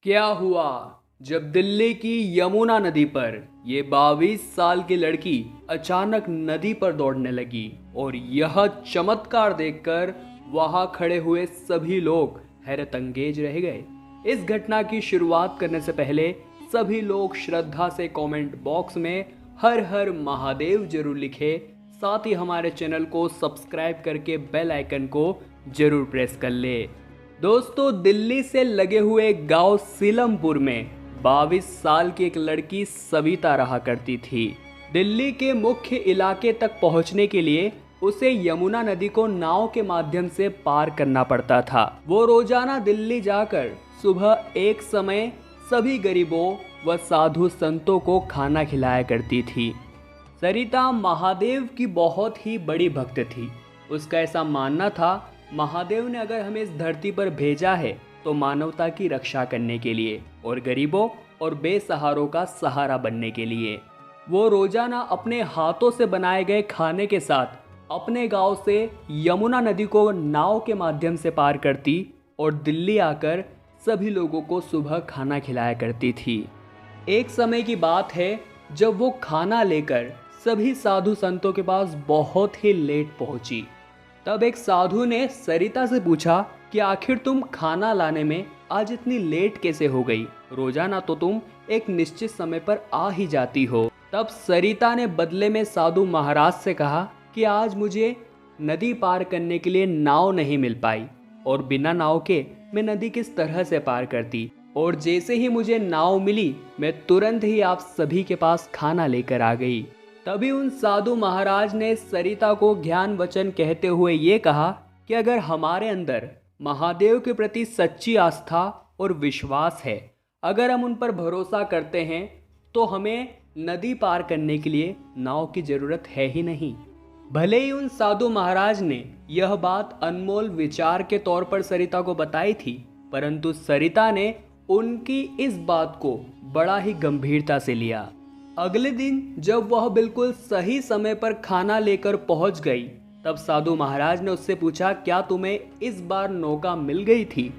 क्या हुआ जब दिल्ली की यमुना नदी पर ये 22 साल की लड़की अचानक नदी पर दौड़ने लगी और यह चमत्कार देखकर वहां खड़े हुए सभी लोग हैरत अंगेज रह गए। इस घटना की शुरुआत करने से पहले सभी लोग श्रद्धा से कमेंट बॉक्स में हर हर महादेव जरूर लिखे। साथ ही हमारे चैनल को सब्सक्राइब करके बेल आइकन को जरूर प्रेस कर ले। दोस्तों, दिल्ली से लगे हुए गांव सीलमपुर में 22 साल की एक लड़की सविता रहा करती थी। दिल्ली के मुख्य इलाके तक पहुंचने के लिए उसे यमुना नदी को नाव के माध्यम से पार करना पड़ता था। वो रोजाना दिल्ली जाकर सुबह एक समय सभी गरीबों व साधु संतों को खाना खिलाया करती थी। सरिता महादेव की बहुत ही बड़ी भक्त थी। उसका ऐसा मानना था, महादेव ने अगर हमें इस धरती पर भेजा है तो मानवता की रक्षा करने के लिए और गरीबों और बेसहारों का सहारा बनने के लिए। वो रोजाना अपने हाथों से बनाए गए खाने के साथ अपने गांव से यमुना नदी को नाव के माध्यम से पार करती और दिल्ली आकर सभी लोगों को सुबह खाना खिलाया करती थी। एक समय की बात है जब वो खाना लेकर सभी साधु संतों के पास बहुत ही लेट पहुंची। तब एक साधु ने सरिता से पूछा कि आखिर तुम खाना लाने में आज इतनी लेट कैसे हो गई? रोजाना तो तुम एक निश्चित समय पर आ ही जाती हो। तब सरिता ने बदले में साधु महाराज से कहा कि आज मुझे नदी पार करने के लिए नाव नहीं मिल पाई और बिना नाव के मैं नदी किस तरह से पार करती, और जैसे ही मुझे नाव मिली मैं तुरंत ही आप सभी के पास खाना लेकर आ गई। तभी उन साधु महाराज ने सरिता को ज्ञान वचन कहते हुए ये कहा कि अगर हमारे अंदर महादेव के प्रति सच्ची आस्था और विश्वास है, अगर हम उन पर भरोसा करते हैं तो हमें नदी पार करने के लिए नाव की जरूरत है ही नहीं। भले ही उन साधु महाराज ने यह बात अनमोल विचार के तौर पर सरिता को बताई थी, परंतु सरिता ने उनकी इस बात को बड़ा ही गंभीरता से लिया। अगले दिन जब वह बिल्कुल सही समय पर खाना लेकर पहुंच गई, तब साधु महाराज ने उससे पूछा, क्या तुम्हें इस बार नौका मिल गई थी?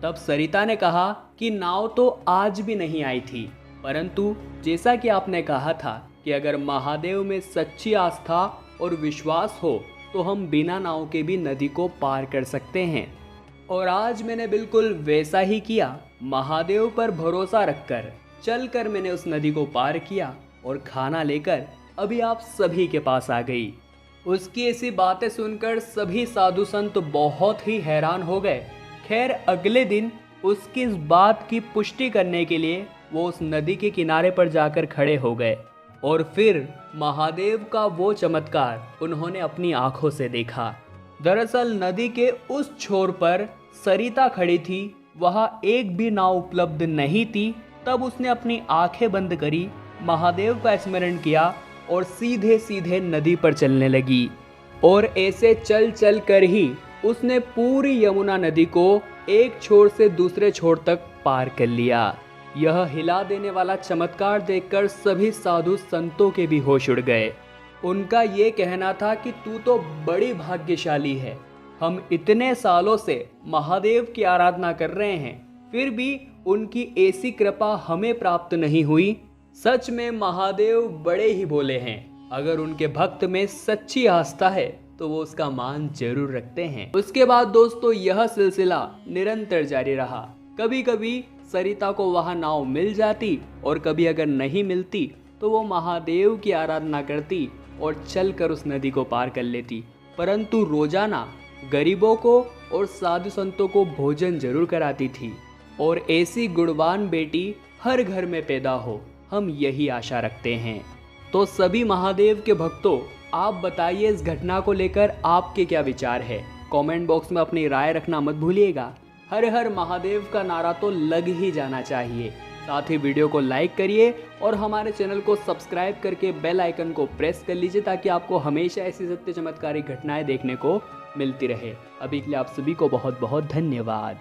तब सरिता ने कहा कि नाव तो आज भी नहीं आई थी, परंतु जैसा कि आपने कहा था कि अगर महादेव में सच्ची आस्था और विश्वास हो तो हम बिना नाव के भी नदी को पार कर सकते हैं। और आज मैंने बिल्कुल वैसा ही किया। महादेव पर भरोसा रखकर चलकर मैंने उस नदी को पार किया और खाना लेकर अभी आप सभी के पास आ गई। उसकी ऐसी बातें सुनकर सभी साधु संत बहुत ही हैरान हो गए। खैर, अगले दिन उसकी इस बात की पुष्टि करने के लिए वो उस नदी के किनारे पर जाकर खड़े हो गए और फिर महादेव का वो चमत्कार उन्होंने अपनी आंखों से देखा। दरअसल नदी के उस छोर पर सरिता खड़ी थी, वहां एक भी नाव उपलब्ध नहीं थी। तब उसने अपनी आंखें बंद करी, महादेव का स्मरण किया और सीधे सीधे नदी पर चलने लगी। और ऐसे चल चल कर ही उसने पूरी यमुना नदी को एक छोर से दूसरे छोर तक पार कर लिया। यह हिला देने वाला चमत्कार देखकर सभी साधु संतों के भी होश उड़ गए। उनका ये कहना था कि तू तो बड़ी भाग्यशाली है, हम इतने सालों से महादेव की आराधना कर रहे हैं फिर भी उनकी ऐसी कृपा हमें प्राप्त नहीं हुई। सच में महादेव बड़े ही भोले हैं, अगर उनके भक्त में सच्ची आस्था है तो वो उसका मान जरूर रखते हैं। उसके बाद दोस्तों यह सिलसिला निरंतर जारी रहा। कभी कभी सरिता को वहां नाव मिल जाती और कभी अगर नहीं मिलती तो वो महादेव की आराधना करती और चलकर उस नदी को पार कर लेती। परंतु रोजाना गरीबों को और साधु संतों को भोजन जरूर कराती थी और ऐसी गुणवान बेटी हर घर में पैदा हो, हम यही आशा रखते हैं। तो सभी महादेव के भक्तों, आप बताइए इस घटना को लेकर आपके क्या विचार है? कमेंट बॉक्स में अपनी राय रखना मत भूलिएगा। हर हर महादेव का नारा तो लग ही जाना चाहिए। साथ ही वीडियो को लाइक करिए और हमारे चैनल को सब्सक्राइब करके बेल आइकन को प्रेस कर लीजिए ताकि आपको हमेशा ऐसी सत्य चमत्कारी घटनाएं देखने को मिलती रहे। अभी के लिए आप सभी को बहुत बहुत धन्यवाद।